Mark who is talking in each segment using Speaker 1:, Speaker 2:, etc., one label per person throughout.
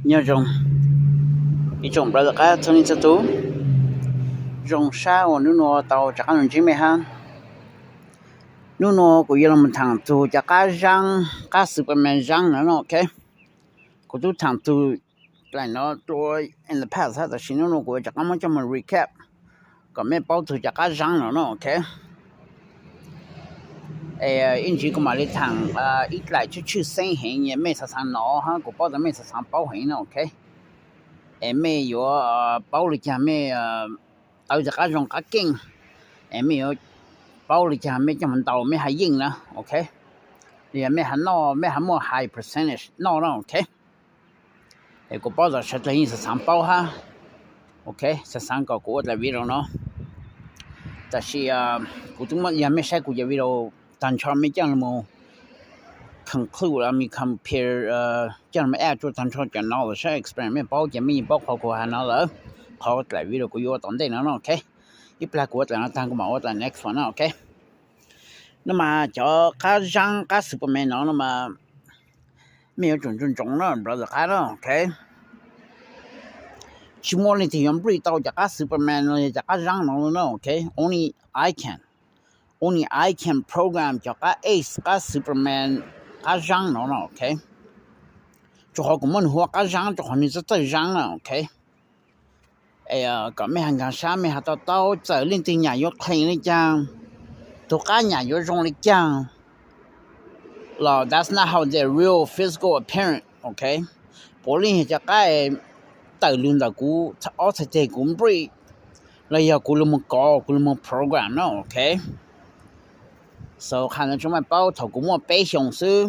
Speaker 1: nhớ rong ý trồng bây giờ cá cho nên tú rong sa và nước nó tàu chắc ăn chỉ mấy ha nước nó của yêu mình thằng tu chắc cá răng cá Superman răng nữa ok của tu thằng tu lại nó tôi in the past ha, แต่ xin nó của chắc ăn cho mình recap còn mấy bao tu chắc cá răng nữa ok in chỉ có mà đi thằng ít lại chút sinh hình như mấy sản nó ha của bao giờ mấy sản bảo hình nó ok mấy有包里家mấy tàu chắc rong cá kinh mấy有包里家mấy cho mình tàu mấy hay yên nữa ok thì mấy hắn nó mấy hắn mua high percentage nó ok thì của bao giờ sẽ thấy sản bảo ha ok sẽ sản của là video nó tại vì của chúng mình mấy sai của video tan cho mấy chẳng là conclude I mean compare chẳng mà add cho tan cho cho nó là sẽ experiment bao giờ mình bao của hắn nó là họ lại video của yo tận đây nó ok ít là của là tăng của mẫu là next one ok nhưng mà cho cá răng cá Superman nó mà mấy种nó brother cá đó ok chỉ muốn thì không biết tao cho cá Superman nó cho cá răng nó ok only I can program cho cá Ace cá Superman cá răng nó ok cho họ cũng muốn hoa cá răng cho họ nên rất răng ok có mấy hàng cá sa mấy hạt tao trở lên từ nhà vô thành lên chăng tụi cá nhà vô trong lên chăng là that's not how their real physical appearance okay bố lên cho cái tự luôn là cú ở thế cũng bị là giờ cú luôn một program nó okay so khả chúng mày bao thầu cũng một bé xong sư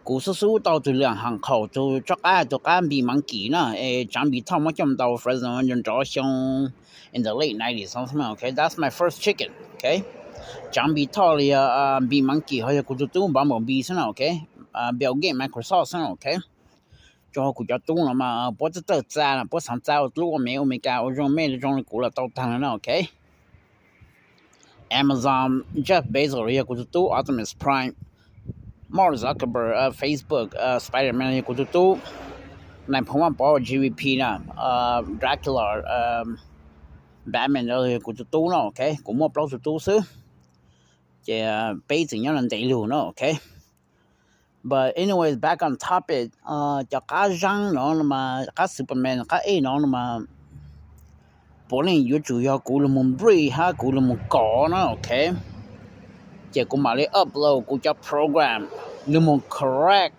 Speaker 1: cú số tàu từ lượng hàng khẩu từ cho cái bị mang kỹ nè trang bị thao mấy trăm tàu Fresno nhân cho xong in the late 90s something okay that's my first chicken okay trang bị thao là bị mang kỹ hay cú tu bảo một bị sao okay Bill Gates Microsoft sao okay cho cú cho tu là mà bố tự ra là bố sáng tạo lúc mà mấy cái ở trong mấy trong cú là tàu thang nó okay Amazon Jeff Bezos ya cú tu Optimus Prime Mark Zuckerberg Facebook Spider-Man của tu này phong bao bao GVP nè Dracula Batman rồi của tu nó ok cũng một bao tu xứ chỉ bây giờ nhau là đầy đủ nó ok but anyways back on topic cho cá răng nó mà cá Superman cá A nó mà bố này yếu chủ yếu của là một breed ha của là một cỏ nó ok chỉ cũng mà lấy upload của cho program nó một correct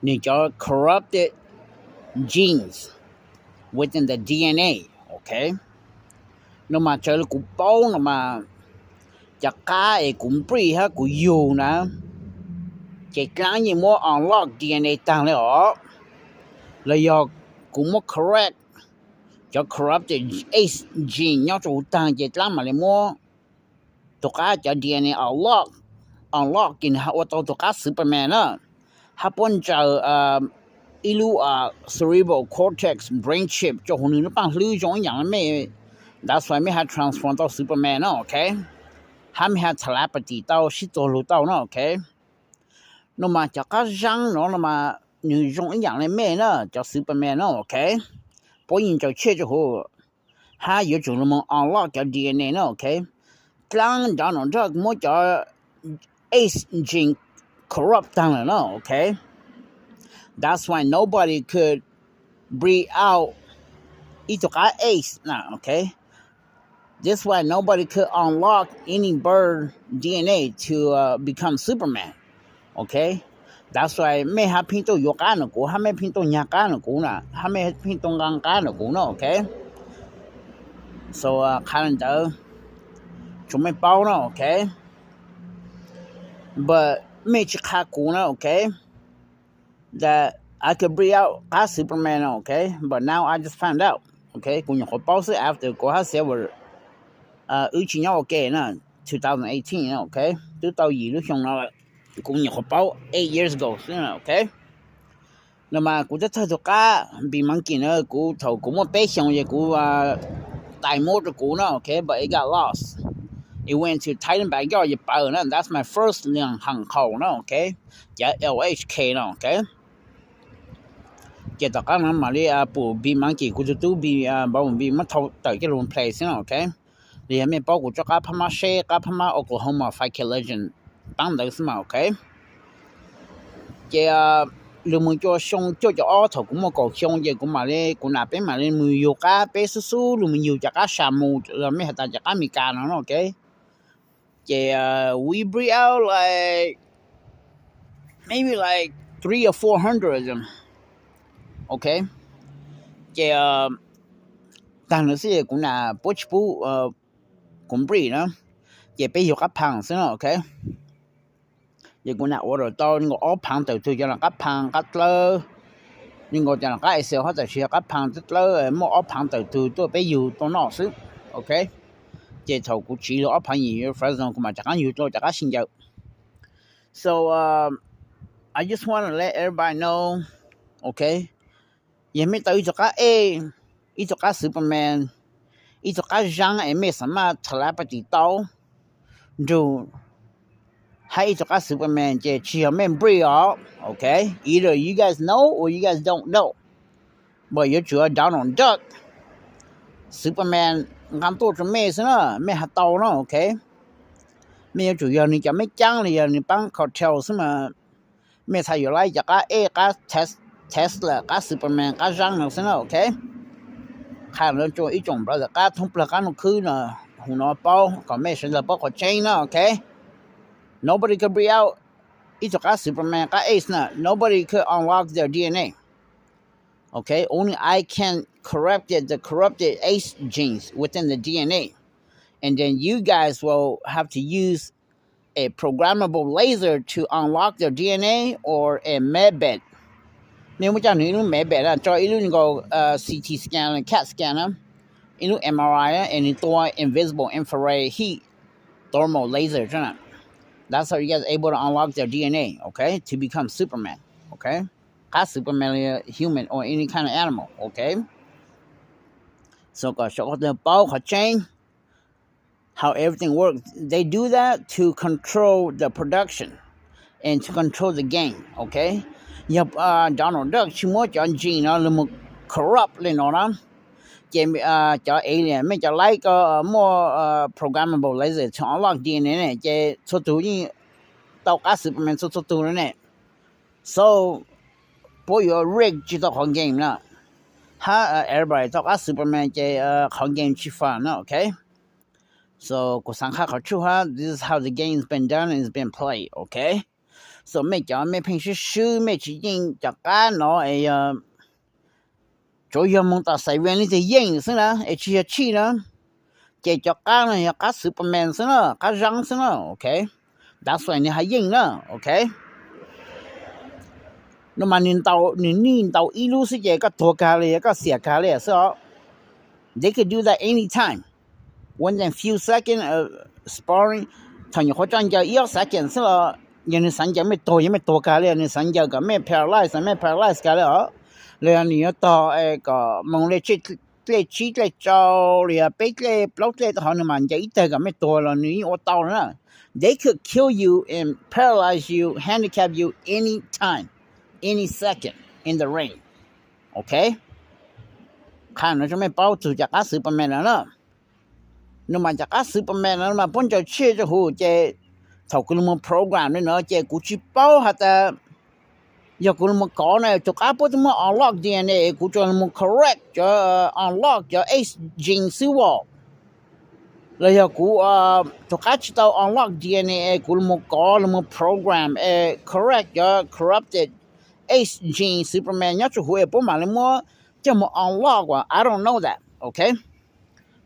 Speaker 1: nên cho corrupted genes within the DNA okay nó mà chơi cũng bao nó mà cho cái cũng pre ha cũng nhiều nè chỉ cái gì mua unlock DNA tăng lên ở là do cũng một correct cho corrupted Ace gene nhau chủ tăng chỉ làm mà lấy mua tụi cái cho DNA unlock in how tụi cái Superman á hấp dẫn cho ilu cerebral cortex brain chip cho hồn nó bằng lưu trongอย่างmấy that's why mấy had transform to Superman nó okay ham had telepathy tao shit tao tao nó okay nó mà cho cái răng nó mà như trongอย่างnày mấy nó cho Superman nó okay bố nhìn cho chết cho hồ ha yếu chủ nó unlock cho DNA nó okay Klang đó nó cho mỗi cho Ace gene corrupt down no okay that's why nobody could breed out ito ka Ace nah okay this why nobody could unlock any bird DNA to become Superman okay that's why may ha pinto yoka no ko ha may pinto nyaka no ko na ha may pinto ngangka no ko no okay so calendar chúng mày bao nó okay but mấy chiếc cá cũ nó okay that I could breed out a Superman okay but now I just found out okay cũng nhiều bao giờ after có hai sẽ vừa chỉ nhau okay nè 2018 okay từ tàu gì lúc xong nó cũng nhiều bao 8 years ago okay nhưng mà cũng rất thưa cá bị mang kín nữa cũng thầu cũng một bé xong vậy cũng tài mốt của cũng nó okay but it got lost. It went to Titan backyard you bảo nó that's my first lượng hàng khẩu nó okay dạ LHK nó okay Ke ta ka ma le pu bi man ki ku tu bi ba bi ma thau ta ke lon place okay. Le me pa ku ka pha ma she ka pha ma Oklahoma Fight Legend bang da sma okay. Ke lu mu cho song cho o thau ku mo ko song je ku ma le ku na pe ma le mu yo ka pe su su lu mu yo ka sha mu le me ta ka mi ka no okay. We breed out like maybe like 300 or 400 of them. Okay. Tang se cũng là butch bu cũng breed đó. Bây giờ các phang xí okay. Cũng là order to nhưng có phang từ từ cho là các phang các lơ. Nhưng có cho là cái sẽ họ sẽ các phang rất lơ mua phang từ từ tôi bây giờ tôi nó xí. Okay. Thầu cũng chỉ là phang nhiều Fresno cũng mà chắc nhiều tôi chắc xin chào. So I just want to let everybody know, okay? Mấy tới cho các ít cho các Superman, ít cho các răng mấy什么 telepathy 刀，就还cho các Superman chỉ là men breed off, okay? Either you guys know or you guys don't know. But you chủ Donald Duck, Superman ngắm tôi cho mấy thế nào, mấy hạt tàu nó, okay? Mấy chủ yếu ni cho mấy trang này ni bang cartel mà mấy thầyอยู่lạiจากcác Tesla các Superman các răng nó thế nào okay ข้าเรา做一种不是các通不干noคือนะหูนอเป้าก็ไม่ใช่ละบ่ก็ chain นะ okay nobody could breed out อีจาก Superman các Ace นะ nobody could unlock their DNA okay only I can corrupt the corrupted Ace genes within the DNA and then you guys will have to use a programmable laser to unlock their DNA or a medbed. Nếu mà chẳng những medbed là cho ít lúc có CT scan, CAT scan, ít lúc MRI, andตัวinvisible infrared heat thermal laser. That's how you guys are able to unlock their DNA, okay, to become Superman, okay? Not Superman, human or any kind of animal, okay? So có show the bao có chain. How everything works. They do that to control the production and to control the game, okay? Yep, Donald Duck, she more John Gene, corrupt, you know, cho alien, make like more programmable laser to unlock DNA, so to you talk as Superman, so to it. So, boy, you're rigged to the game now. Everybody talk as Superman, game chief, okay? So, this is how the game's been done and it's been played, okay? So, make your making sure make you no a 做嘢冇得使when 你隻影先啦，一次一次啦，繼續講啦，又講 Superman 先啦，講人先啦 ，OK？ That's why 你係影啦 ，OK？ 那麼你到一路是一個多咖哩，一個小咖哩，so they could do that anytime. Within few seconds of sparring, 同你好像就1 second 是啦，人哋身體咩多咖哩，你身體個咩 paralyze 咖哩哦。เลยนี่ต่อก็มองเลยชี้เลยจอเลยไปเลยปลอกเลยตอนมันจะอีแต่ก็ไม่ตัวแล้วนี่โอตอนะ They could kill you and paralyze you, handicap you anytime, any second in the ring. Okay? ข้าเราจะไม่เป้าสู่จากSuperman แล้วนะนู่นมาจากSuperman แล้วมาพ้นจะเชื่อจะหูเจเขาคือมันโปรแกรมด้วยเนาะเจกูชิเป้าหาแต่giờ cũng một có này cho các bố chúng unlock DNA cũng cho một correct cho unlock cho Ace gene siêu rồi giờ cũng cho các chỉ tao unlock DNA cũng một có là một program correct cho corrupted Ace gene Superman nhớ cho huệ bố mà lên mua cho một unlock I don't know that okay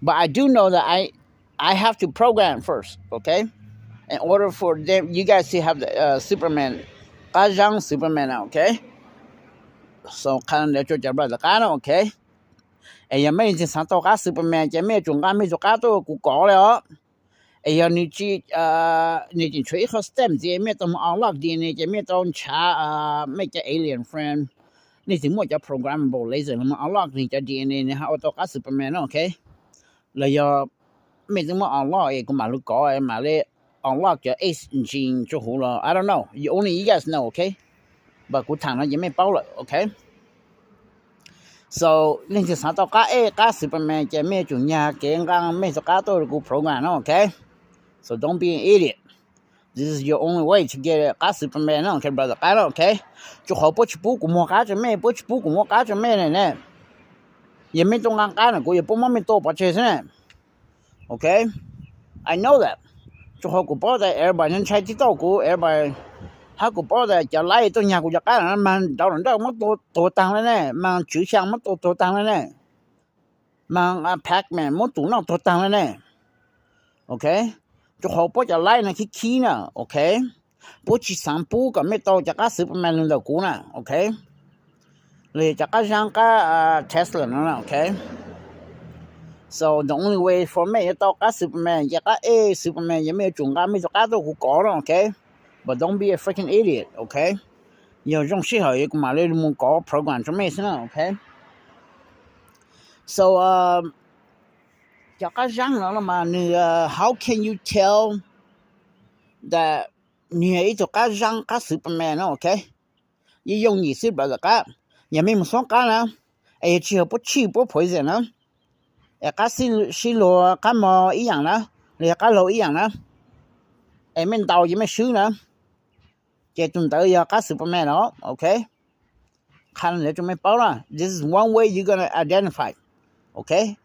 Speaker 1: but I do know that I have to program first okay in order for them you guys to have the Superman các răng Superman okay so khăn để cho chả bao giờ cá nó okay giờ mấy chỉ sáng tạo các Superman chỉ mấy chúng ta mấy chỗ cá tôi cũng có rồi giờ你只吹和 stem 只mấy tấm unlock DNA chỉ mấy tấm trả mấy cái alien friend 你只冇叫 programmable laser 那么 unlock 你叫 DNA 你好tạo các Superman okay แล้วgiờ mấy tấm unlock cũng mà lúc có mà lấy unlock your Ace gene 就好了 I don't know only you guys know okay but กูถามแล้วยังไม่เป้าเลย okay so 你就想到个 Superman 这咩主nhà cái gang咩就个都个 program okay so don't be an idiot this is your only way to get a Superman okay brother okay 就好不去不古莫个咩不去不古莫个咩呢也没中间个我也不没多把这呢 okay I know that 就好古包在 everybody 人才知道古 everybody 他古包在จะไล่ตัวnhàกูจะ干มัน到人到มันตัวตังแล้วเนี่ยมันชื่อช่างมันตัวตังแล้วเนี่ยมันแพ็คแมนมันตัวน้องตัวตังแล้วเนี่ยโอเคจะขอบ่จะไล่นะขี้ๆน่ะโอเคบ่สิ散步ก็ไม่ต่อจากก็ซื้อประมาณนึงแล้วกูน่ะโอเคเลยจากก็ช่างก็Tesla นั่นน่ะโอเค so the only way for me ต่อก็Superman จากก็Superman ยังไม่จุงก็ไม่จะก็ตัวกูก่อนโอเคBut don't be a freaking idiot, okay? 有种适合一个马来人搞 program 做咩事呢 okay? So, 这个讲了嘛，你how can you tell that 你一个讲个 Superman, okay? 你用意思不是个，也没说个呢，只不去不陪着呢，个是路个么一样呢，你个路一样呢，没到也没输呢。这种都要个 Superman okay 看了就没包了 This is one way you're gonna identify okay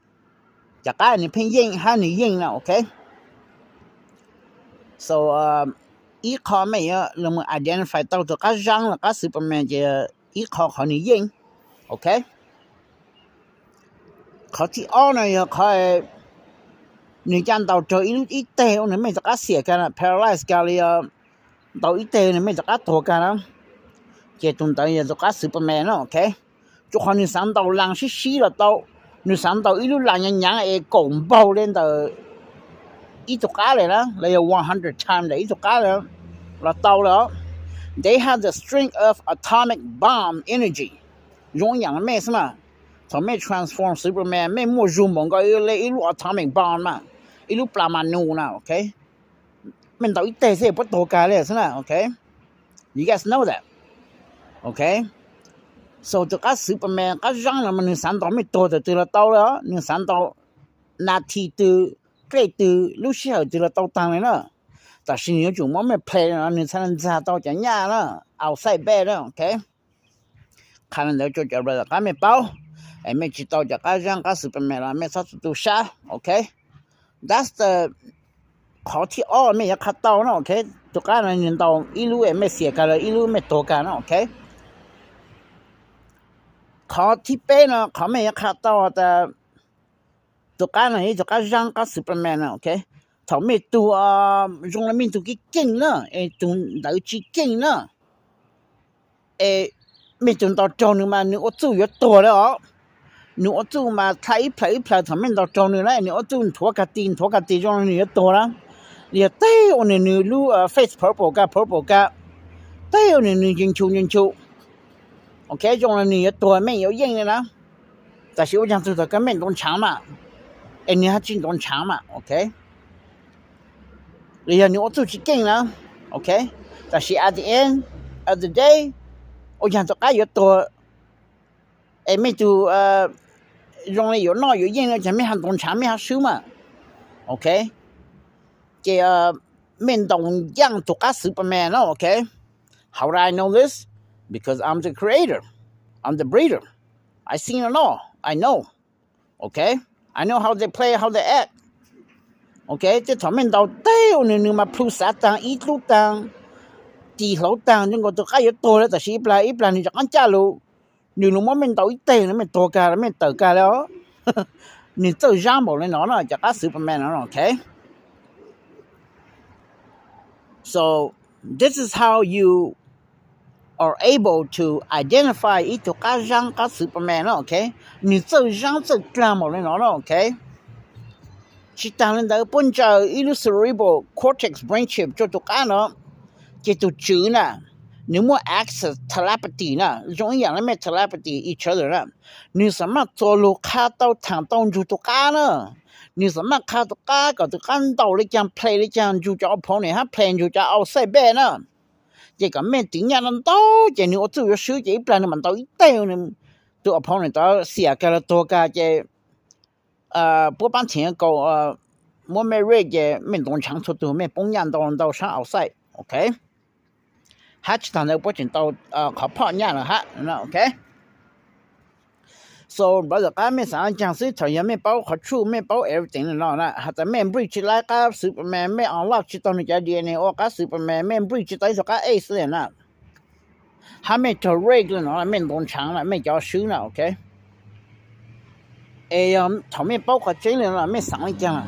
Speaker 1: 这个你偏硬还你硬了 okay so 一考没有那么 identify 到这个让了个 Superman 这一考和你硬 okay 考第二呢要考你讲到这一代你没这个写干了 paralyze 干了到一代你没这个多干了这种等于这个 Superman okay 就看你上到人是死了到你上到一路人人公布lên到一组家来了你有100 times 的一组家了了到了 they have the strength of atomic bomb energy 容量咩是嘛从咩 transform Superman 咩莫入门个一路 atomic bomb 嘛一路 plamanu 呢 okayมันต่ออีเตเสบ่ตัวกาเลยซั่นน่ะ okay you guys know that okay so ตัวก็ Superman ก็จังมันสันต่อไม่ตัวแต่ตัวละตัวแล้วนึงสันต่อนาทีตัวเกรดตัวรู้สึกตัวละตัวตังเลยนะแต่สิ่งที่จุ่มไม่เพลย์นะนึงสันจะต่อจะยากนะเอาใส่แบะนะ okay คันแล้วจะระดับก็ไม่เป่าไม่จิตต่อจะก็จังก็ Superman ละไม่สักตัวช้า okay that's the考ที่อ้อไม่อยากขัดต่อนะโอเคตัวการนั้นยังต่ออีลูไม่เสียกันเลยอีลูไม่ตัวกันนะโอเคขอที่เป็นนะเขาไม่อยากขัดต่อแต่ตัวการนั้นตัวการยังก็ Superman นะโอเคเขาไม่ตัว用了面ตัวกี่เก่งนะตัวเราจีเก่งนะไม่จนต่อจอนึงมานึกว่าจู่อยู่ตัวแล้วอ๋อนึกว่าจู่มาไถเพลย์ทำไม่ต่อจอนึงแล้วนึกว่าจู่ถั่วกะตีจนนึกตัวแล้ว你带我的女路face purple 个带我的女进球 OK 用了你多面有硬的呢但是我讲知道跟面东长嘛你还进东长嘛 OK 你要你我做起劲了 OK 但是 at the end of the day 我讲这个有多没就用了有闹有硬的前面还东长面还输嘛 OK这面动样做个 Superman okay how do I know this because I'm the creator I'm the breeder I seen it all I know okay I know how they play how they act okay 这场面到对你嘛 plus 当一路当地头当这个都还有多了但是一plan你就按家路你路面到一对没多个没得个了你做项目了呢就个 Superman okay So this is how you are able to identify 一个人个 Superman okay 你做人做干嘛了呢 okay 是当然的本着一路 cerebral cortex brain chip 就都干了这都知呢你没 access telepathy 呢容易让没 telepathy each other 呢你什么走路看到听到就都干了你什么看到个都看到你讲 play 你讲就叫朋友他 play 就叫 outside bed 呢这个没定呀能到这你我做有手机不然你们到一代呢ตัว opponent 到写个了多个这不帮钱搞我们瑞这面动场出头面崩样到上奥赛 OK 还其他的不仅到考跑样了哈那 OK so brother ก็ไม่สามารถจังซื้อถอยไม่เป้าขอชูไม่เป้า everything นั่นนะหากไม่ breach แล้วก็ Superman ไม่ unlock ที่ตอนนี้จะ DNA ออกก็ Superman ไม่ breach ได้สักก็ ace เลยนะ还没叫 regular 呢没动场了没叫输了 OK 哎呀头没包括真了没上一讲了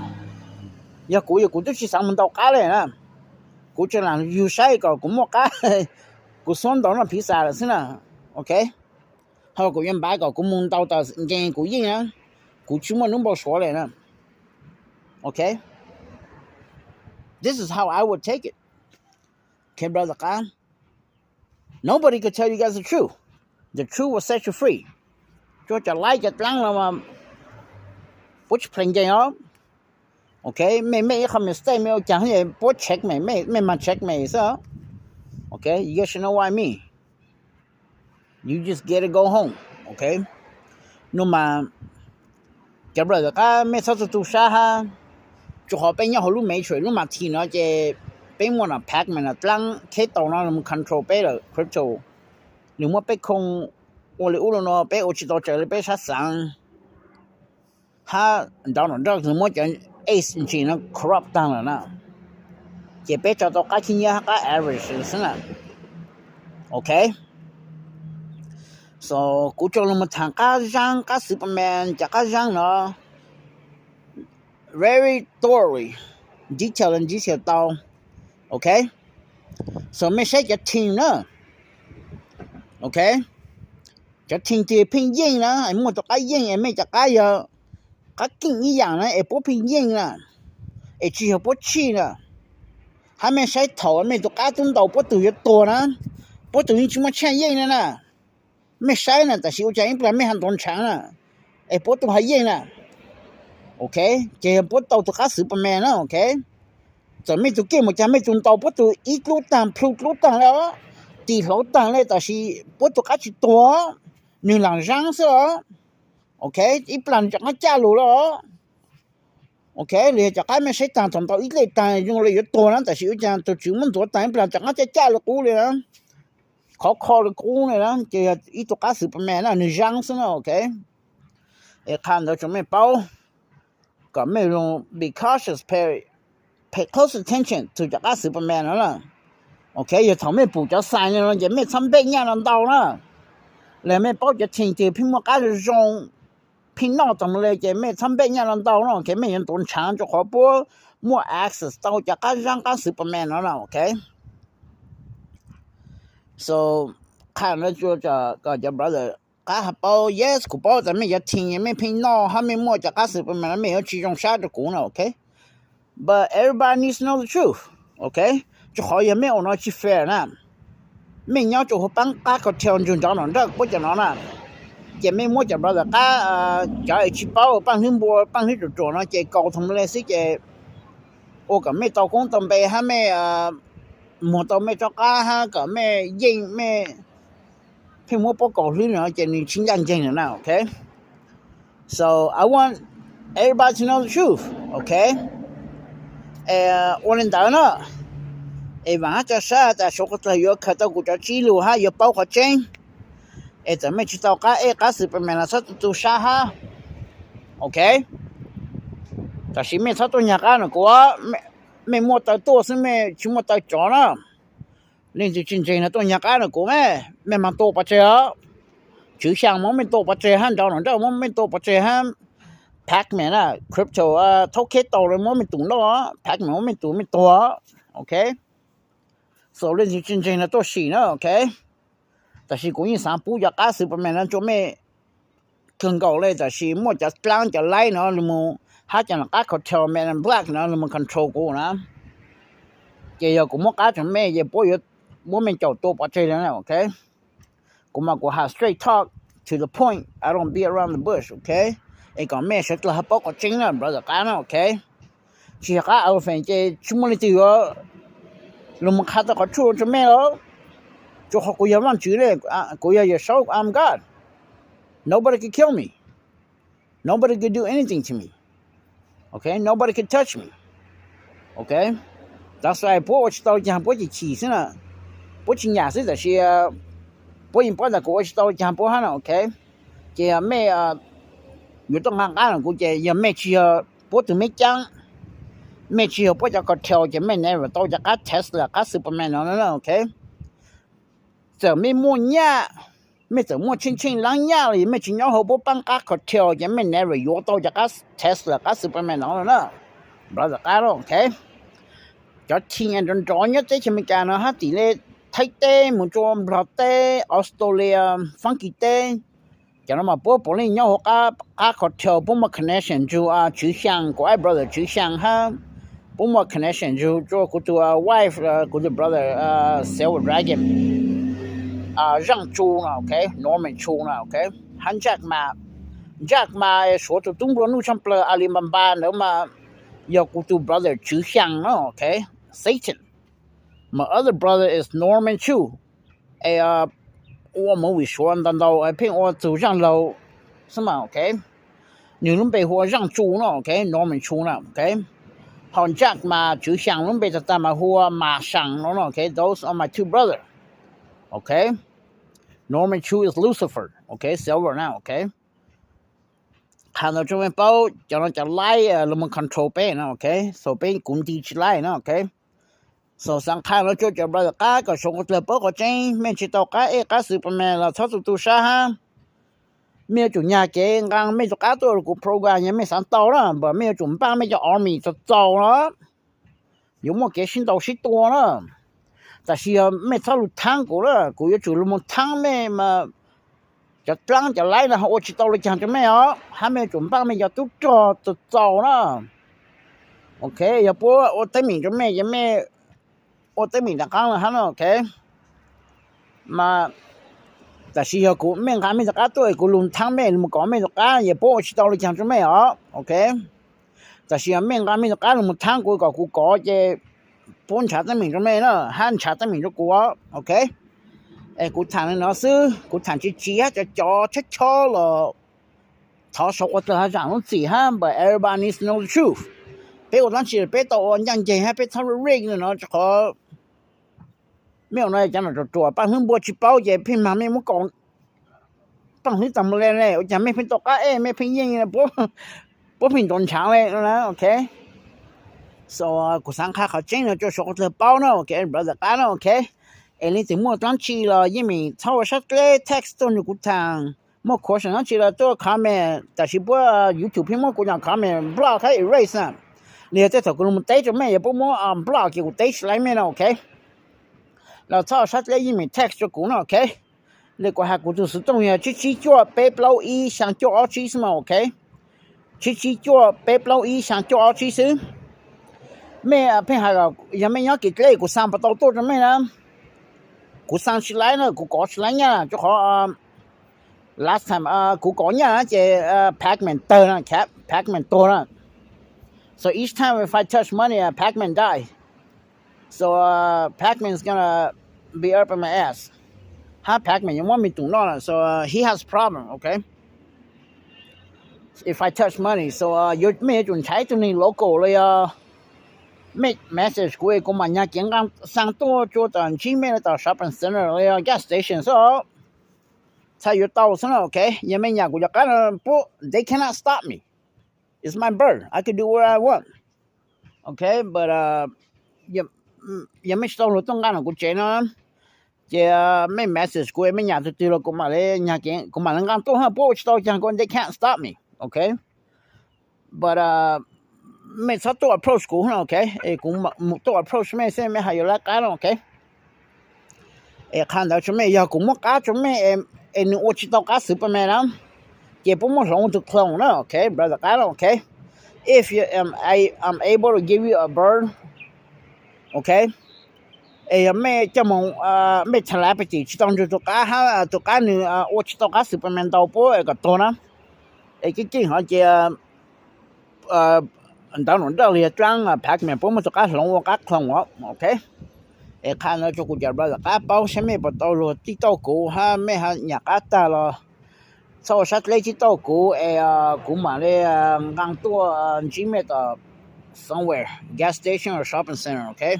Speaker 1: 要估都去上门到家了呢估这样有下一个估么家估算到那披萨了是呢 OK好个原白个估门到到人估赢啊估去么弄不说了呢 OK This is how I would take it Okay brother Nobody could tell you guys the truth. The truth will set you free. 就จะไล่จะตั้งแล้วมาปุ๊บเพลงใจอ๋อโอเคไม่คำ mistake ไม่เอาจังให้ปุ๊บ check ไม่มา check ไม่ซะ Okay you guys should know what I mean. You just get to go home. Okay นู่นมาจะบอกว่าไม่ชอบตัวชาฮะจะขอเป็นยังเขารู้ไม่ช่วยนู่นมาทีเนาะจะเป็นมันแพ็คมันตั้งแค่ตอนนั้นมัน control ไปเลย crypto หรือว่าไปคงโอเลอุลโนไปโอชิโตเจอไปชัดสังฮะดาวน์ดอกถึงว่าจะ ace จริงๆนะ corrupt ตั้งแล้วนะจะไปจอดตัวกันที่นี่ก็ average สินะโอเค so กูจะลงมาทางการจังกับ Superman จากการจังเนาะ very thoroughly detail 到Okay so ไม่ใช่จะทิ้งนะโอเคจะทิ้งที่พิงยิงนะไอ้หมดตัวไอ้ยิงไอ้ไม่จะไอ้ก็กินอีอย่างนะไอ้พวกพิงยิงนะไอ้ชีพวกชีนะ还没ใช้头ไม่ตัวไอ้ตุ้มตัวพวกตัวตัวนะพวกตัวนี้ชิมว่าเช่นยิงนะไม่ใช่นะแต่สิวใจยังไม่หันตรงช้างนะไอ้พวกตัวให้ยิงนะโอเคเจ้าพวกตัวก็สืบแม่นะโอเคจะไม่ตัวเกี่ยวจะไม่จุนตัวพวกตัวอีกลูกต่างพลุกลูกต่างแล้วตีหลอกต่างเลยแต่是พวกตัวก็ชิตัวหนึ่งหลังร่างซะโอเคอีปลันจากนั้นจ้ารู้แล้วโอเคเลยจากนั้นไม่ใช่ต่างทำตัวอีกเลยต่างยังเลยอยู่ตัวนั้นแต่สิวจะตัวจุ่มมันตัวต่างปลันจากนั้นจะจ้าเลยกูเลยนะขอเลยกูเลยนะจะอีตัวก็สืบแม่นะหนึ่งร่างซะโอเคไอ้看到就没包ก็ไม่ลง be cautious pay close attention to จากการ Superman แล้วล่ะโอเคอย่าทำให้ปู่จะใส่เนี่ยอย่าไม่ทำเป็นอย่างนั้นต่อนะแล้วไม่ป้อจะทิ้งที่พิมพ์การจะส่งพิมพ์นอกตรงเลยจะไม่ทำเป็นอย่างนั้นต่อนะโอเคไม่ยังต้นช้างจะขอปัวมั่ว access ต่อจากการร่างการ Superman แล้วล่ะโอเค so 看了ก็จะ brother ก็หาป้อ yes กูป้อแต่ไม่จะทิ้งยังไม่พิมพ์นอกให้ไม่มั่วจากการ Superman ไม่เอาชี้จงชาจะกูนะโอเคBut everybody needs to know the truth, okay? 就好也没有那去 fair 呢，没鸟就会帮家个条件找人这不讲了，也没么讲不的，家一起包帮很多帮很多做呢，这沟通嘞是这，我个没到工东北还没没到没做家哈个没应没，凭我不搞虑呢，这你亲眼见的呢 ，okay? So I want everybody to know the truth, okay?我领导呢晚上啥在说个有看到过这记录哈有包括证咱们知道个是不免了说做啥哈 OK 但是没他多人干了过没摸到多是没去摸到着了另就真正的多人干了过没蛮多不这就像我们多不这汉着了这我们多不这汉pack แม่น่ะ crypto token โตเลยมันไม่ตุ่นแล้วpack มันไม่ตุ่นไม่ตัวโอเค so เรื่องจริงๆนะตัวสีนะโอเคแต่是กูยังสามปูอยากอาศัยประมาณนั้นจะไม่เครื่องเก่าเลยแต่是มั่วจะกลางจะไล่เนาะหรือมึงหาจะนักการ control man and black เนาะหรือมึง control กูนะเกี่ยวกับมั่วการจะไม่ยังปล่อยมั่วไม่เจ้าตัวปัจจัยนะโอเคกูมากูหา straight talk to the point I don't beat around the bush okayไอ้ก็แม่ชัดละปอกจริงนะ brother กันนะโอเคที่ก็เอาแฟนเจชุมนิติก็ลงมาคัดก็ช่วยจะแม่แล้วจะขอกูยังวันจื้อเลยกูยังจะ show I'm God Nobody could kill me. Nobody could do anything to me. Okay? Nobody could touch me. Okay? That's why 我知道讲不是气死了，不是伢是这些，不应该的我知道讲不好了 ，OK？ 这没有东行干了，估计也没去不都没讲，没去不叫个条件没那个到这个 Tesla 个 Superman 了 ，OK？ 这没么伢，没这么轻轻啷伢了，没去然后不帮个条件没那个有到这个 Tesla 个 Superman 了，不是干了 ，OK？cho thiên anh rõ nhất thế thì mình cả nó hát tỷ lệ Thái Tây một chỗ Brazil Australia Funky Tây cho nó mà bố lên nhau các hotel bố mà connection chú chữ sang của ai brother chữ sang ha bố mà connection chú cho của tu wife của tu brother Silver Dragon Răng Chu nào okay Norman Chu nào okay hắn Jack mà số tụ tung luôn trong plơ Alibaba nữa mà giờ của tu brother chữ sang nó okay Satan. My other brother is Norman Chu. 我们会说等到骗我走上楼是吗 OK 你们被我让住呢 OK Norman Chu 呢 OK 好 Jack 嘛就像人被他们或马上呢 OK those are my two brother OK Norman Chu is Lucifer OK Silver now OK 看到这边包叫人家来我们 control 被呢 OK 手边工地起来呢 OK so sang khai nó cho brother cái số của tôi bố có trên mình chỉ tao cái Superman là thoát tu sa ha mình chủ nhà cái ngang mình cái tôi của program nhà mình sáng tàu đó và mình chủ ba mình cho army cho tàu đó dùng một cái sinh tàu sĩ tua đó tại vì mình thoát thang của đó của chủ một thang mình mà cho trăng cho lấy là họ chỉ tàu là chẳng cho mình đó hai mình chủ ba mình cho tu cho tàu đó ok giờ bố ở tới mình cho mình我对面的讲了，哈喽 ，OK， 嘛，但是要古面看面这个对，古论汤面，你们讲面这个也不知道你讲什么哦 ，OK， 但是要面看面这个，你们汤古个古讲这本茶的面什么呢？汉茶的面就古哦 ，OK， 古谈的老师，古谈去接就叫出错了，他说我对他讲了字哈 ，but everybody needs to know the truth。别我当时别到我讲解还别超了 ring 呢，这个。没有那讲了做帮很多去包也平常没么讲帮你怎么来嘞我讲没平多没平英不平东长嘞那 OK so 古上卡好真了就说这包呢 OK brother 干了 OK 你怎么当去了因为超杀嘞 text 都你古趟么可上去了做卡面但是不 YouTube 屏幕古讲卡面 block 还 erase 你在头古们带着没也不么block 给我带起来面了 OK là sao sát lấy mình text cho cũng ok để qua hai cụ từ sử dụng chỉ cho bé lâu y sang cho ở chỉ mà ok chỉ cho bé lâu y sang cho ở chỉ xứ mẹ phải hai cái giờ mẹ nhớ cái lấy của sang bắt đầu tôi cho mẹ là của sang chỉ lấy nữa của có chỉ lấy nha cho họ last time của có nha cái Pac-Man tơ nè cap Pac-Man tơ nè so each time if I touch money Pac-Man die so Pac-Man's gonna be up in my ass. Hi Pac-Man, you want me to know? So he has problem, okay? If I touch money, so you may chuẩn trái cho nên localเลยmake message của mà nhà kiến ngang sang to cho tận chi mẹ là shopping centerเลยgas station so 才有到上 okay? 也没nhà của cái不 they cannot stop me. It's my bird. I can do what I want. Okay, butยังไม่ต้องรู้ต้องการของกูเจนะจะไม่ message กูไม่อยากจะตีเรากูมาเลยอยากเก่งกูมาลังการตัวฮะพวกชอบจังกู they can't stop me okay but ไม่ชอบตัว approach กูนะ okay กูตัว approach ไม่ใช่ไม่ให้อยู่แล้วกัน okay 看到什么要กูมั่วกัน什么你我知道กัน Superman นะจะพวกมั่วลงตัวคลองนะ okay brother กัน okay if you I'm able to give you a bird okay ไม่จะมองไม่ฉลาดไปจีตอนตัวก้าฮะตัวก้าหนึ่ง我知道ก้า Superman ตัวปุ๊ก็ตัวนะจริงๆเขาจะตอนนั้นเราเรียนจังPac-Manปุ๊มันตัวก้าหลงว่าก้าคลองวะโอเค看到就กูจะบอกก้าเป้าใช่ไหมปะตัวรู้ที่ตัวกูฮะไม่ฮะอยากก้าตาละ So Saturday to go gang to Gmet somewhere, gas station or shopping center, okay?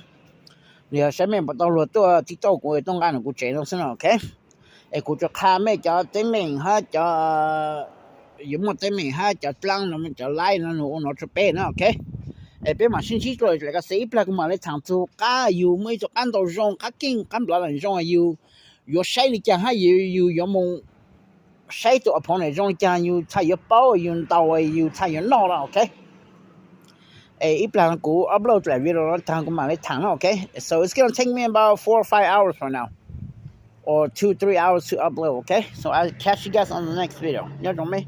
Speaker 1: 你下面不到路多去到过东岸个这种是 okay? กูจะข้าไม่จะเต็มเองฮะจะอยู่หมดเต็มเองฮะจะปลังมันจะไล่นั่นหนูจะเป็นนะโอเคเป็นมาชิ้นๆเลยแล้วก็สิบแล้วก็มาเลยทางตัวก้าอยู่ไม่จะกันตัวจงก้ากิ้งกันปลาหลังจงอยู่ใช้ลิจาอยู่มงใช้ตัวพอในจงจางอยู่ใช้อยู่เป้าอยู่ตัวอยู่ใช้อยู่นอกแล้วโอเคอีปลากูอัพโหลดแล้ววิดีโอทางกูมาเลยทางนะโอเค so it's gonna take me about 4 or 5 hours from now or 2-3 hours to upload, okay? So I'll catch you guys on the next video. You know me?